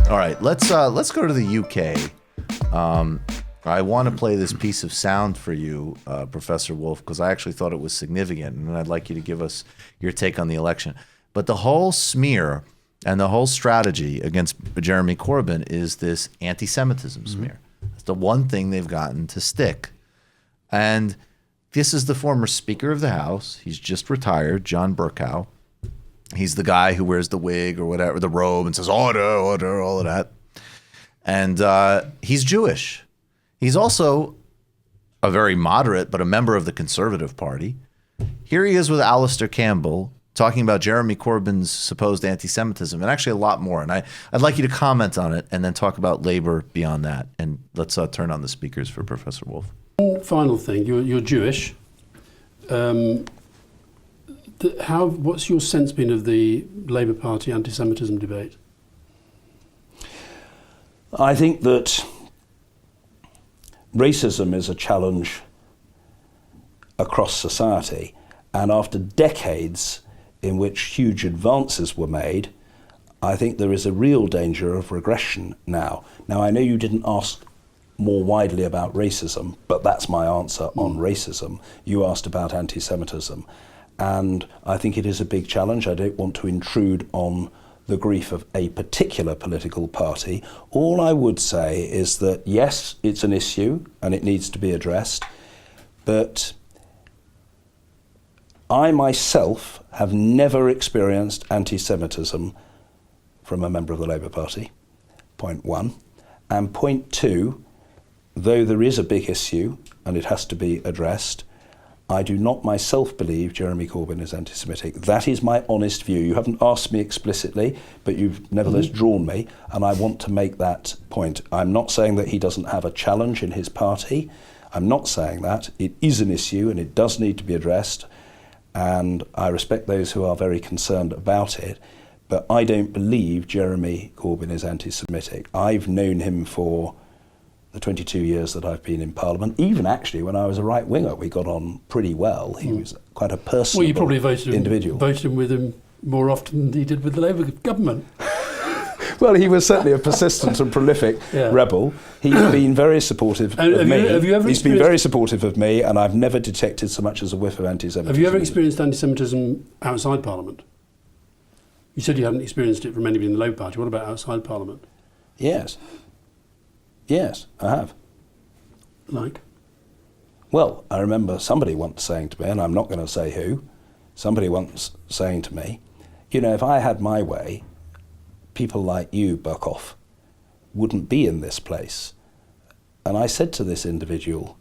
All right, let's go to the UK. I want to play this piece of sound for you, Professor Wolff, because I actually thought it was significant, and I'd like you to give us your take on the election. But the whole smear and the whole strategy against Jeremy Corbyn is this anti-Semitism smear. It's the one thing they've gotten to stick. And this is the former Speaker of the House. He's just retired, John Bercow. He's the guy who wears the wig or whatever, the robe, and says, order, order, all of that. And he's Jewish. He's also a very moderate, but a member of the Conservative Party. Here he is with Alistair Campbell talking about Jeremy Corbyn's supposed anti-Semitism, and actually a lot more. And I'd like you to comment on it and then talk about Labour beyond that. And let's turn on the speakers for Professor Wolff. One final thing, you're Jewish. What's your sense been of the Labour Party anti-Semitism debate? I think that racism is a challenge across society, and after decades in which huge advances were made, I think there is a real danger of regression now. Now, I know you didn't ask more widely about racism, but that's my answer on racism. You asked about anti-Semitism. And I think it is a big challenge. I don't want to intrude on the grief of a particular political party. All I would say is that, yes, it's an issue and it needs to be addressed, but I myself have never experienced anti-Semitism from a member of the Labour Party, point one. And point two, though there is a big issue and it has to be addressed, I do not myself believe Jeremy Corbyn is anti-Semitic. That is my honest view. You haven't asked me explicitly, but you've nevertheless drawn me, and I want to make that point. I'm not saying that he doesn't have a challenge in his party. I'm not saying that. It is an issue and it does need to be addressed, and I respect those who are very concerned about it, but I don't believe Jeremy Corbyn is anti-Semitic. I've known him for the 22 years that I've been in Parliament. Even actually when I was a right-winger, we got on pretty well. He was quite a personable individual. Well, you probably voted with him more often than he did with the Labour government. Well, he was certainly a persistent and prolific rebel. He's been very supportive of me. He's been very supportive of me, and I've never detected so much as a whiff of anti-Semitism. Have you ever experienced anti-Semitism outside Parliament? You said you hadn't experienced it from anybody in the Labour Party. What about outside Parliament? Yes. Yes, I have. Like? Well, I remember somebody once saying to me, and I'm not going to say who, somebody once saying to me, you know, if I had my way, people like you, Bercow, wouldn't be in this place. And I said to this individual,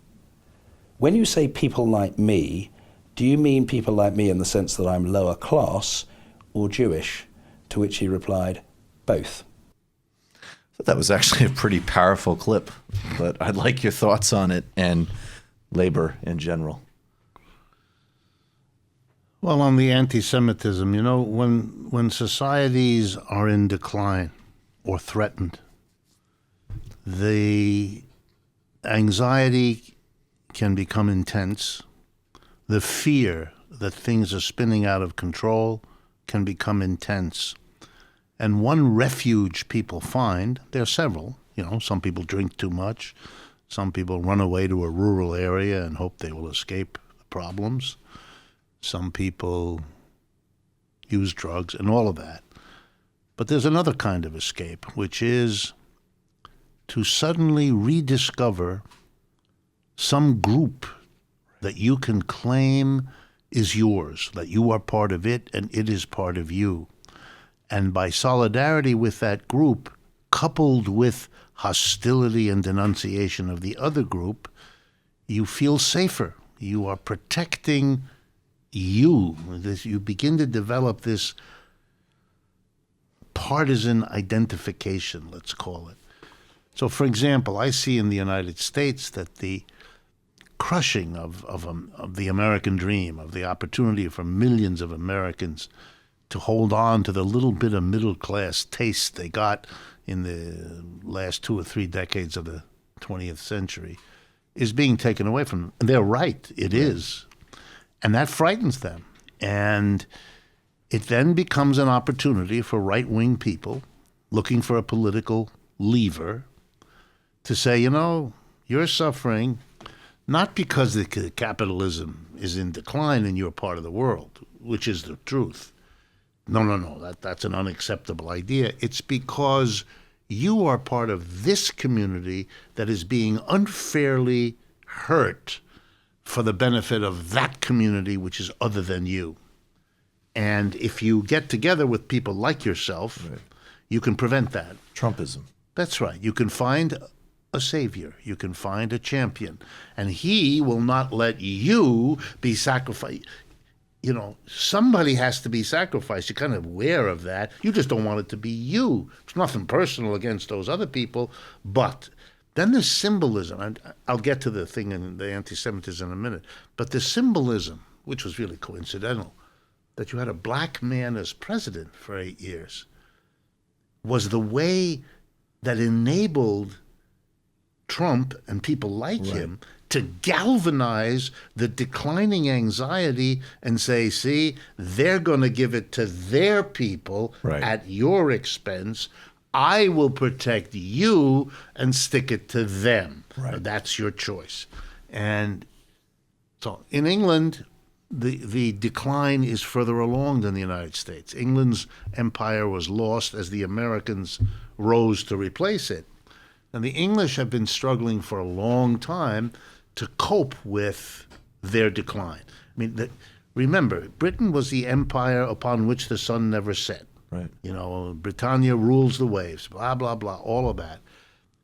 when you say people like me, do you mean people like me in the sense that I'm lower class or Jewish? To which he replied, both. That was actually a pretty powerful clip, but I'd like your thoughts on it and Labour in general. Well, on the anti-Semitism, you know, when societies are in decline or threatened, the anxiety can become intense. The fear that things are spinning out of control can become intense. And one refuge people find, there are several, you know, some people drink too much, some people run away to a rural area and hope they will escape the problems, some people use drugs and all of that. But there's another kind of escape, which is to suddenly rediscover some group that you can claim is yours, that you are part of it and it is part of you. And by solidarity with that group, coupled with hostility and denunciation of the other group, you feel safer. You are protecting you. You begin to develop this partisan identification, let's call it. So, for example, I see in the United States that the crushing of the American dream, of the opportunity for millions of Americans to hold on to the little bit of middle-class taste they got in the last 2 or 3 decades of the 20th century, is being taken away from them. And they're right, it is. And that frightens them. And it then becomes an opportunity for right-wing people looking for a political lever to say, you're suffering not because the capitalism is in decline in your part of the world, which is the truth. No, that's an unacceptable idea. It's because you are part of this community that is being unfairly hurt for the benefit of that community, which is other than you. And if you get together with people like yourself, right, you can prevent that. Trumpism. That's right. You can find a savior. You can find a champion. And he will not let you be sacrificed. Somebody has to be sacrificed. You're kind of aware of that. You just don't want it to be you. It's nothing personal against those other people. But then the symbolism, and I'll get to the thing in the anti-Semitism in a minute, but the symbolism, which was really coincidental, that you had a black man as president for 8 years, was the way that enabled Trump and people like him to galvanize the declining anxiety and say, see, they're going to give it to their people at your expense. I will protect you and stick it to them. Right. That's your choice. And so in England, the decline is further along than the United States. England's empire was lost as the Americans rose to replace it. And the English have been struggling for a long time to cope with their decline. I mean, remember, Britain was the empire upon which the sun never set. Right. Britannia rules the waves, blah, blah, blah, all of that.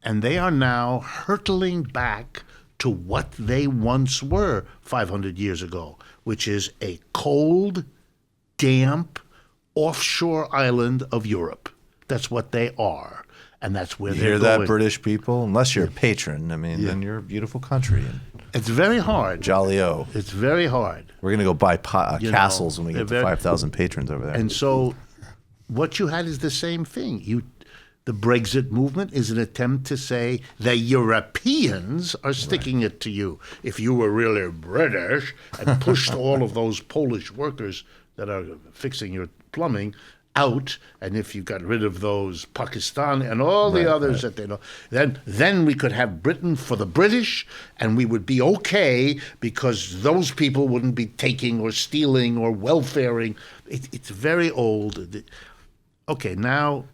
And they are now hurtling back to what they once were 500 years ago, which is a cold, damp, offshore island of Europe. That's what they are. And that's where they're going. Hear that, British people? Unless you're a patron, then you're a beautiful country. It's very hard. Jolly-o. It's very hard. We're going to go buy castles when we get to 5,000 patrons over there. And so what you had is the same thing. The Brexit movement is an attempt to say the Europeans are sticking it to you. If you were really British and pushed all of those Polish workers that are fixing your plumbing out, and if you got rid of those Pakistani and all the others that they know, then we could have Britain for the British, and we would be okay because those people wouldn't be taking or stealing or welfaring. It's very old. Okay, now,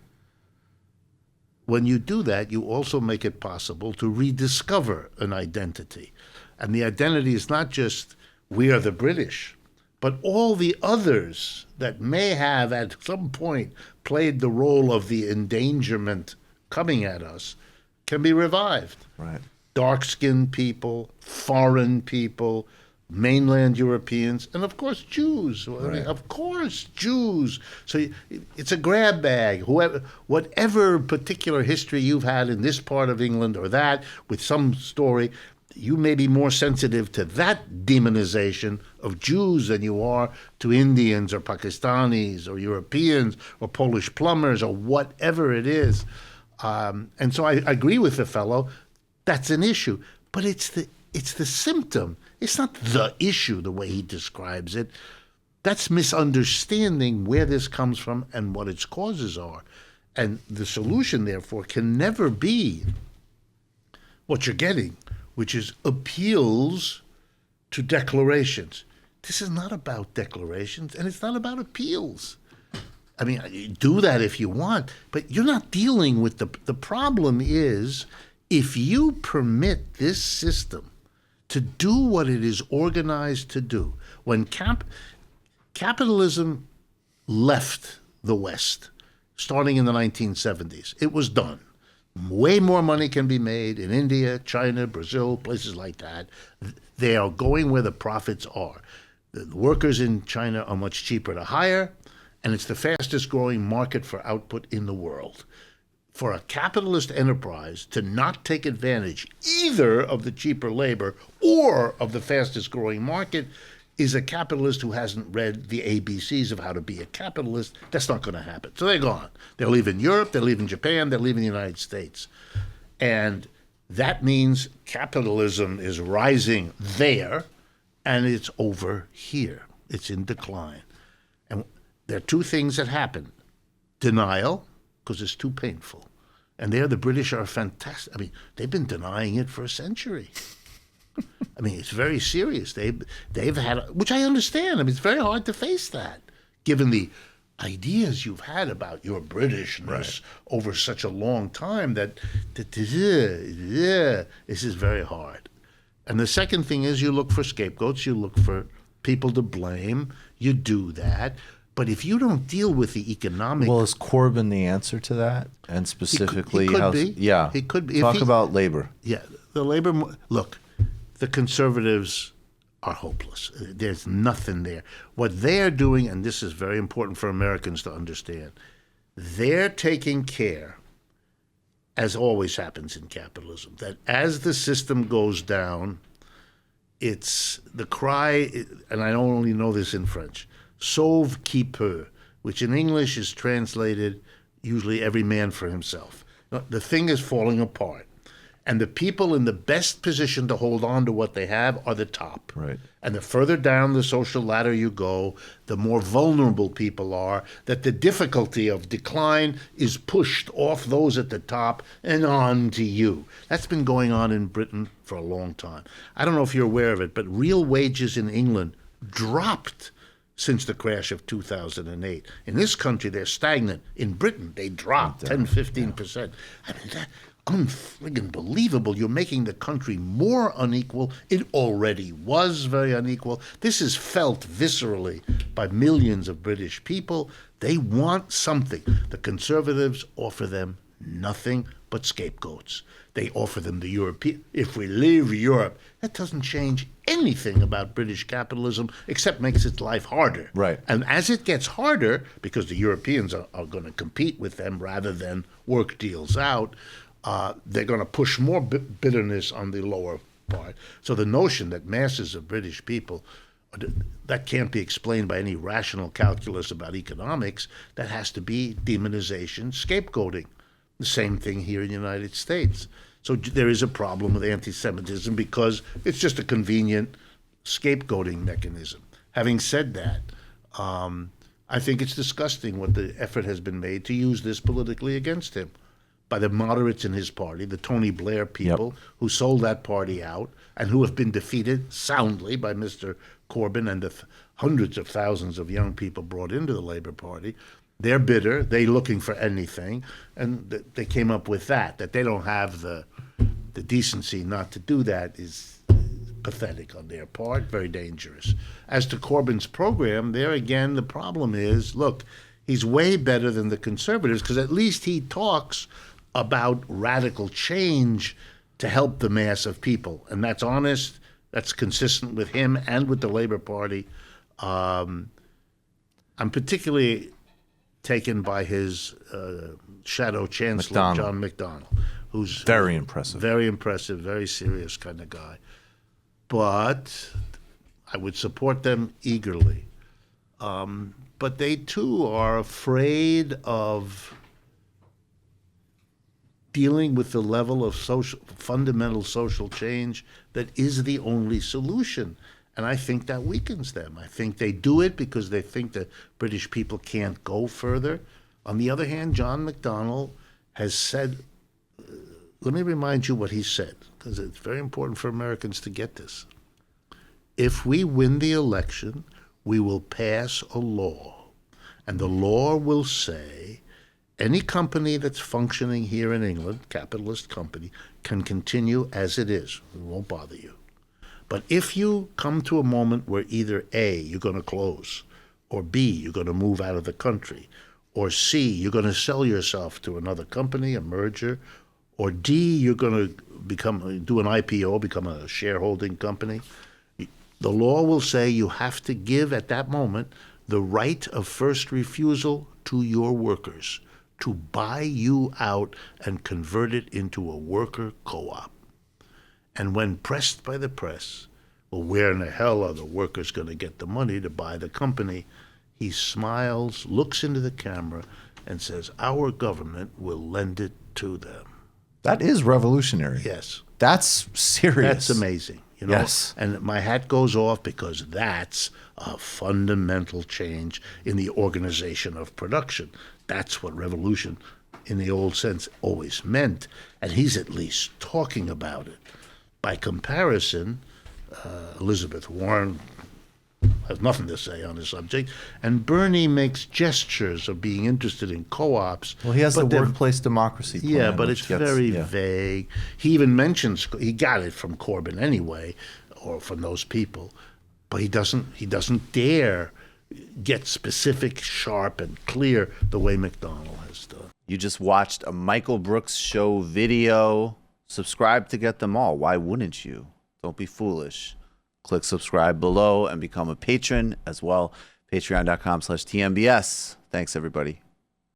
when you do that, you also make it possible to rediscover an identity. And the identity is not just, we are the British, but all the others that may have at some point played the role of the endangerment coming at us can be revived. Right. Dark-skinned people, foreign people, mainland Europeans, and of course Jews. I mean, of course Jews. So it's a grab bag. Whatever particular history you've had in this part of England or that with some story, you may be more sensitive to that demonization of Jews than you are to Indians or Pakistanis or Europeans or Polish plumbers or whatever it is. And so I agree with the fellow. That's an issue. But it's the symptom. It's not the issue the way he describes it. That's misunderstanding where this comes from and what its causes are. And the solution, therefore, can never be what you're getting, which is appeals to declarations. This is not about declarations, and it's not about appeals. I mean, you do that if you want, but you're not dealing with the problem is if you permit this system to do what it is organized to do, when capitalism left the West, starting in the 1970s, it was done. Way more money can be made in India, China, Brazil, places like that. They are going where the profits are. The workers in China are much cheaper to hire, and it's the fastest growing market for output in the world. For a capitalist enterprise to not take advantage either of the cheaper labor or of the fastest growing market is a capitalist who hasn't read the ABCs of how to be a capitalist. That's not going to happen. So they're gone. They're leaving Europe, they're leaving Japan, they're leaving the United States. And that means capitalism is rising there, and it's over here. It's in decline. And there are two things that happen. Denial, because it's too painful. And there, the British are fantastic. I mean, they've been denying it for a century. I mean, it's very serious. They've had, which I understand. I mean, it's very hard to face that, given the ideas you've had about your Britishness over such a long time. That this is very hard. And the second thing is, you look for scapegoats. You look for people to blame. You do that. But if you don't deal with the economic... Well, is Corbyn the answer to that? And specifically... He could be. Yeah. He could be. Talk about Labour. Yeah. The Labour... Look, the Conservatives are hopeless. There's nothing there. What they're doing, and this is very important for Americans to understand, they're taking care, as always happens in capitalism, that as the system goes down, it's the cry, and I only know this in French, sauve qui peut, which in English is translated usually every man for himself. The thing is falling apart. And the people in the best position to hold on to what they have are the top. Right. And the further down the social ladder you go, the more vulnerable people are, that the difficulty of decline is pushed off those at the top and on to you. That's been going on in Britain for a long time. I don't know if you're aware of it, but real wages in England dropped since the crash of 2008. In this country, they're stagnant. In Britain, they dropped 10, 15%. I mean, that unfriggin' believable. You're making the country more unequal. It already was very unequal. This is felt viscerally by millions of British people. They want something. The Conservatives offer them nothing but scapegoats. They offer them the European. If we leave Europe, that doesn't change anything about British capitalism except makes its life harder. Right. And as it gets harder, because the Europeans are going to compete with them rather than work deals out, they're going to push more bitterness on the lower part. So the notion that masses of British people, that can't be explained by any rational calculus about economics, that has to be demonization, scapegoating. The same thing here in the United States. So there is a problem with anti-Semitism because it's just a convenient scapegoating mechanism. Having said that, I think it's disgusting what the effort has been made to use this politically against him by the moderates in his party, the Tony Blair people who sold that party out and who have been defeated soundly by Mr. Corbyn and the hundreds of thousands of young people brought into the Labour Party. They're bitter. They're looking for anything. And they came up with that they don't have the decency not to do that is pathetic on their part, very dangerous. As to Corbyn's program, there again, the problem is, look, he's way better than the Conservatives because at least he talks about radical change to help the mass of people. And that's honest. That's consistent with him and with the Labour Party. I'm particularly taken by his shadow chancellor, John McDonnell, who's very impressive, very serious kind of guy. But I would support them eagerly. But they too are afraid of dealing with the level of fundamental social change that is the only solution. And I think that weakens them. I think they do it because they think that British people can't go further. On the other hand, John McDonnell has said, let me remind you what he said, because it's very important for Americans to get this. If we win the election, we will pass a law. And the law will say any company that's functioning here in England, capitalist company, can continue as it is. It won't bother you. But if you come to a moment where either A, you're going to close, or B, you're going to move out of the country, or C, you're going to sell yourself to another company, a merger, or D, you're going to do an IPO, become a shareholding company, the law will say you have to give at that moment the right of first refusal to your workers to buy you out and convert it into a worker co-op. And when pressed by the press, well, where in the hell are the workers going to get the money to buy the company? He smiles, looks into the camera, and says, our government will lend it to them. That is revolutionary. Yes. That's serious. That's amazing. You know? Yes. And my hat goes off because that's a fundamental change in the organization of production. That's what revolution in the old sense always meant, and he's at least talking about it. By comparison, Elizabeth Warren has nothing to say on the subject, and Bernie makes gestures of being interested in co-ops. Well, he has the but they're- workplace democracy plan. Yeah, but which it's gets- very yeah. vague. He even mentions, he got it from Corbyn anyway, or from those people, but he doesn't dare get specific, sharp, and clear the way McDonnell has done. You just watched a Michael Brooks show video. Subscribe to get them all. Why wouldn't you? Don't be foolish. Click subscribe below and become a patron as well. Patreon.com/TMBS. Thanks, everybody.